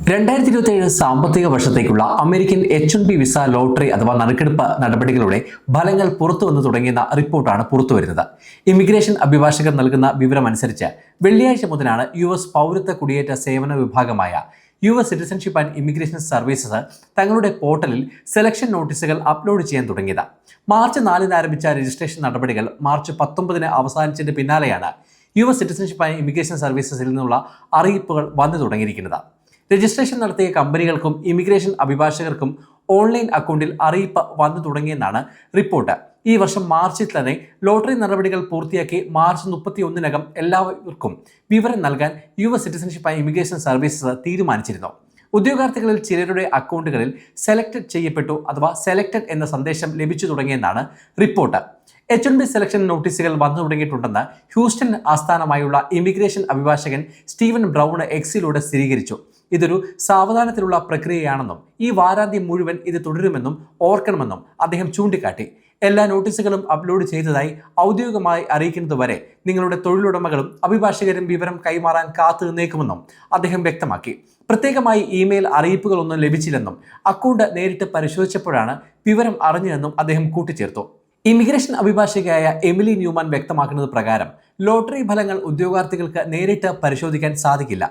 2027 സാമ്പത്തിക വർഷത്തേക്കുള്ള American H-1B visa lottery അഥവാ നറുക്കെടുപ്പ് നടപടികളുടെ ഫലങ്ങൾ പുറത്തുവന്നു തുടങ്ങിയെന്ന റിപ്പോർട്ടാണ് പുറത്തുവരുന്നത്. ഇമിഗ്രേഷൻ അഭിഭാഷകർ നൽകുന്ന വിവരമനുസരിച്ച് വെള്ളിയാഴ്ച മുതലാണ് US പൗരത്വ കുടിയേറ്റ സേവന വിഭാഗമായ US citizenship and immigration services തങ്ങളുടെ പോർട്ടലിൽ സെലക്ഷൻ നോട്ടീസുകൾ അപ്ലോഡ് ചെയ്യാൻ തുടങ്ങിയത്. മാർച്ച് 4-ന് ആരംഭിച്ച രജിസ്ട്രേഷൻ നടപടികൾ മാർച്ച് 19-ന് അവസാനിച്ചതിന് പിന്നാലെയാണ് US സിറ്റിസൺഷിപ്പ് ആൻഡ് ഇമിഗ്രേഷൻ സർവീസസിൽ നിന്നുള്ള അറിയിപ്പുകൾ വന്നു തുടങ്ങിയിരിക്കുന്നത്. രജിസ്ട്രേഷൻ നടത്തിയ കമ്പനികൾക്കും ഇമിഗ്രേഷൻ അഭിഭാഷകർക്കും ഓൺലൈൻ അക്കൗണ്ടിൽ അറിയിപ്പ് വന്നു തുടങ്ങിയെന്നാണ് റിപ്പോർട്ട്. ഈ വർഷം മാർച്ചിൽ തന്നെ ലോട്ടറി നടപടികൾ പൂർത്തിയാക്കി മാർച്ച് 31-നകം എല്ലാവർക്കും വിവരം നൽകാൻ US citizenship and immigration services തീരുമാനിച്ചിരുന്നു. ഉദ്യോഗാർത്ഥികളിൽ ചിലരുടെ അക്കൗണ്ടുകളിൽ സെലക്ടഡ് ചെയ്യപ്പെട്ടു അഥവാ സെലക്ടഡ് എന്ന സന്ദേശം ലഭിച്ചു തുടങ്ങിയെന്നാണ് റിപ്പോർട്ട്. H-1B സെലക്ഷൻ നോട്ടീസുകൾ വന്നു തുടങ്ങിയിട്ടുണ്ടെന്ന് ഹ്യൂസ്റ്റൺ ആസ്ഥാനമായുള്ള ഇമിഗ്രേഷൻ അഭിഭാഷകൻ സ്റ്റീവൻ ബ്രൗൺ എക്സിലൂടെ സ്ഥിരീകരിച്ചു. ഇതൊരു സാവധാനത്തിലുള്ള പ്രക്രിയയാണെന്നും ഈ വാരാന്ത്യം മുഴുവൻ ഇത് തുടരുമെന്നും ഓർക്കണമെന്നും അദ്ദേഹം ചൂണ്ടിക്കാട്ടി. എല്ലാ നോട്ടീസുകളും അപ്ലോഡ് ചെയ്തതായി ഔദ്യോഗികമായി അറിയിക്കുന്നതുവരെ നിങ്ങളുടെ തൊഴിലുടമകളും അഭിഭാഷകരും വിവരം കൈമാറാൻ കാത്തു നിന്നേക്കുമെന്നും അദ്ദേഹം വ്യക്തമാക്കി. പ്രത്യേകമായി ഇമെയിൽ അറിയിപ്പുകളൊന്നും ലഭിച്ചില്ലെന്നും അക്കൗണ്ട് നേരിട്ട് പരിശോധിച്ചപ്പോഴാണ് വിവരം അറിഞ്ഞതെന്നും അദ്ദേഹം കൂട്ടിച്ചേർത്തു. ഇമിഗ്രേഷൻ അഭിഭാഷകയായ എമിലി ന്യൂമാൻ വ്യക്തമാക്കുന്നത് പ്രകാരം ലോട്ടറി ഫലങ്ങൾ ഉദ്യോഗാർത്ഥികൾക്ക് നേരിട്ട് പരിശോധിക്കാൻ സാധിക്കില്ല.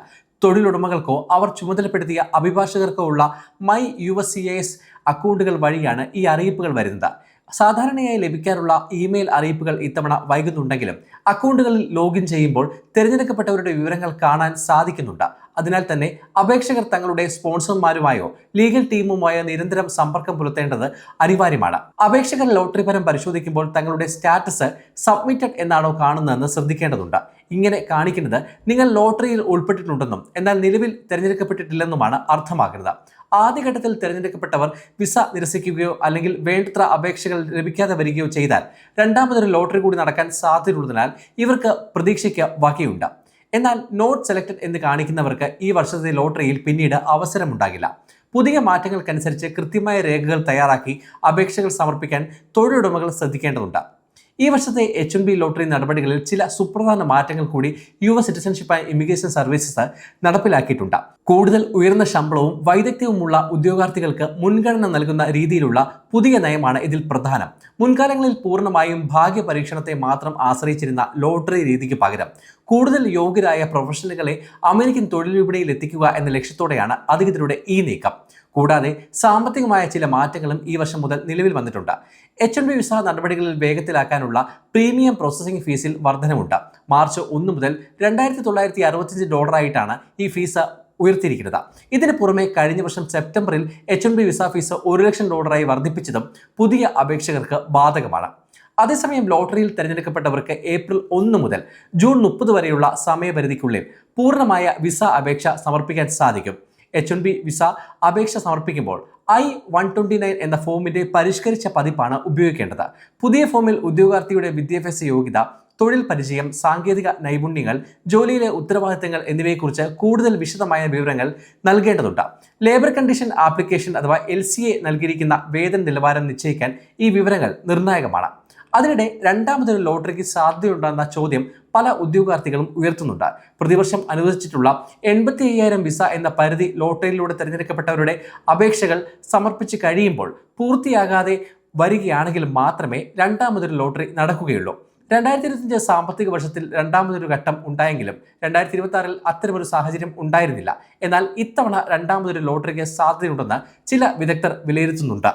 തൊഴിലുടമകൾക്കോ അവർ ചുമതലപ്പെടുത്തിയ അഭിഭാഷകർക്കോ ഉള്ള മൈ USCIS അക്കൗണ്ടുകൾ വഴിയാണ് ഈ അറിയിപ്പുകൾ വരുന്നത്. സാധാരണയായി ലഭിക്കാറുള്ള ഇമെയിൽ അറിയിപ്പുകൾ ഇത്തവണ വൈകുന്നുണ്ടെങ്കിലും അക്കൗണ്ടുകളിൽ ലോഗിൻ ചെയ്യുമ്പോൾ തിരഞ്ഞെടുക്കപ്പെട്ടവരുടെ വിവരങ്ങൾ കാണാൻ സാധിക്കുന്നുണ്ട്. അതിനാൽ തന്നെ അപേക്ഷകർ തങ്ങളുടെ സ്പോൺസർമാരുമായോ ലീഗൽ ടീമുമായോ നിരന്തരം സമ്പർക്കം പുലർത്തേണ്ടത് അനിവാര്യമാണ്. അപേക്ഷകർ ലോട്ടറി ഫലം പരിശോധിക്കുമ്പോൾ തങ്ങളുടെ സ്റ്റാറ്റസ് സബ്മിറ്റഡ് എന്നാണോ കാണുന്നതെന്ന് ശ്രദ്ധിക്കേണ്ടതുണ്ട്. ഇങ്ങനെ കാണിക്കുന്നത് നിങ്ങൾ ലോട്ടറിയിൽ ഉൾപ്പെട്ടിട്ടുണ്ടെന്നും എന്നാൽ നിലവിൽ തിരഞ്ഞെടുക്കപ്പെട്ടിട്ടില്ലെന്നുമാണ് അർത്ഥമാക്കുന്നത്. ആദ്യഘട്ടത്തിൽ തിരഞ്ഞെടുക്കപ്പെട്ടവർ വിസ നിരസിക്കുകയോ അല്ലെങ്കിൽ വേണ്ടത്ര അപേക്ഷകൾ ലഭിക്കാതെ വരികയോ ചെയ്താൽ രണ്ടാമതൊരു ലോട്ടറി കൂടി നടക്കാൻ സാധ്യതയുള്ളതിനാൽ ഇവർക്ക് പ്രതീക്ഷയ്ക്ക് വകയുണ്ട്. എന്നാൽ നോട്ട് സെലക്ടഡ് എന്ന് കാണിക്കുന്നവർക്ക് ഈ വർഷത്തെ ലോട്ടറിയിൽ പിന്നീട് അവസരമുണ്ടാകില്ല. പുതിയ മാറ്റങ്ങൾക്കനുസരിച്ച് കൃത്യമായ രേഖകൾ തയ്യാറാക്കി അപേക്ഷകൾ സമർപ്പിക്കാൻ തൊഴിലുടമകൾ ശ്രദ്ധിക്കേണ്ടതുണ്ട്. ഈ വർഷത്തെ H-1B ലോട്ടറി നടപടികളിൽ ചില സുപ്രധാന മാറ്റങ്ങൾ കൂടി US citizenship and immigration services നടപ്പിലാക്കിയിട്ടുണ്ട്. കൂടുതൽ ഉയർന്ന ശമ്പളവും വൈദഗ്ധ്യവുമുള്ള ഉദ്യോഗാർത്ഥികൾക്ക് മുൻഗണന നൽകുന്ന രീതിയിലുള്ള പുതിയ നയമാണ് ഇതിൽ പ്രധാനം. മുൻകാലങ്ങളിൽ പൂർണ്ണമായും ഭാഗ്യ പരീക്ഷണത്തെ മാത്രം ആശ്രയിച്ചിരുന്ന ലോട്ടറി രീതിക്ക് പകരം കൂടുതൽ യോഗ്യരായ പ്രൊഫഷണലുകളെ അമേരിക്കൻ തൊഴിൽ വിപണിയിൽ എത്തിക്കുക എന്ന ലക്ഷ്യത്തോടെയാണ് അധികൃതരുടെ ഈ നീക്കം. കൂടാതെ സാമ്പത്തികമായ ചില മാറ്റങ്ങളും ഈ വർഷം മുതൽ നിലവിൽ വന്നിട്ടുണ്ട്. H-1B വിസ നടപടികളിൽ വേഗത്തിലാക്കാനുള്ള പ്രീമിയം പ്രോസസ്സിംഗ് ഫീസിൽ വർധനവുണ്ട്. മാർച്ച് 1 മുതൽ $2,965 ഈ ഫീസ് ഉയർത്തിയിരിക്കുന്നത്. ഇതിന് പുറമെ കഴിഞ്ഞ വർഷം സെപ്റ്റംബറിൽ H-1B വിസ ഫീസ് $1,00,000 വർദ്ധിപ്പിച്ചതും പുതിയ അപേക്ഷകർക്ക് ബാധകമാണ്. അതേസമയം ലോട്ടറിയിൽ തിരഞ്ഞെടുക്കപ്പെട്ടവർക്ക് ഏപ്രിൽ 1 മുതൽ ജൂൺ 30 വരെയുള്ള സമയപരിധിക്കുള്ളിൽ പൂർണ്ണമായ വിസ അപേക്ഷ സമർപ്പിക്കാൻ സാധിക്കും. H-1B വിസ അപേക്ഷ സമർപ്പിക്കുമ്പോൾ I-129 എന്ന ഫോമിന്റെ പരിഷ്കരിച്ച പതിപ്പാണ് ഉപയോഗിക്കേണ്ടത്. പുതിയ ഫോമിൽ ഉദ്യോഗാർത്ഥിയുടെ വിദ്യാഭ്യാസ യോഗ്യത, തൊഴിൽ പരിചയം, സാങ്കേതിക നൈപുണ്യങ്ങൾ, ജോലിയിലെ ഉത്തരവാദിത്തങ്ങൾ എന്നിവയെക്കുറിച്ച് കൂടുതൽ വിശദമായ വിവരങ്ങൾ നൽകേണ്ടതുണ്ട്. ലേബർ കണ്ടീഷൻ ആപ്ലിക്കേഷൻ അഥവാ LCA നൽകിയിരിക്കുന്ന വേതന നിലവാരം നിശ്ചയിക്കാൻ ഈ വിവരങ്ങൾ നിർണായകമാണ്. അതിനിടെ രണ്ടാമതൊരു ലോട്ടറിക്ക് സാധ്യതയുണ്ടെന്ന ചോദ്യം പല ഉദ്യോഗാർത്ഥികളും ഉയർത്തുന്നുണ്ട്. പ്രതിവർഷം അനുവദിച്ചിട്ടുള്ള 85,000 വിസ എന്ന പരിധി ലോട്ടറിയിലൂടെ തിരഞ്ഞെടുക്കപ്പെട്ടവരുടെ അപേക്ഷകൾ സമർപ്പിച്ച് കഴിയുമ്പോൾ പൂർത്തിയാകാതെ വരികയാണെങ്കിൽ മാത്രമേ രണ്ടാമതൊരു ലോട്ടറി നടക്കുകയുള്ളൂ. 2025 സാമ്പത്തിക വർഷത്തിൽ രണ്ടാമതൊരു ഘട്ടം ഉണ്ടായെങ്കിലും 2026 അത്തരമൊരു സാഹചര്യം ഉണ്ടായിരുന്നില്ല. എന്നാൽ ഇത്തവണ രണ്ടാമതൊരു ലോട്ടറിക്ക് സാധ്യതയുണ്ടെന്ന് ചില വിദഗ്ധർ വിലയിരുത്തുന്നുണ്ട്.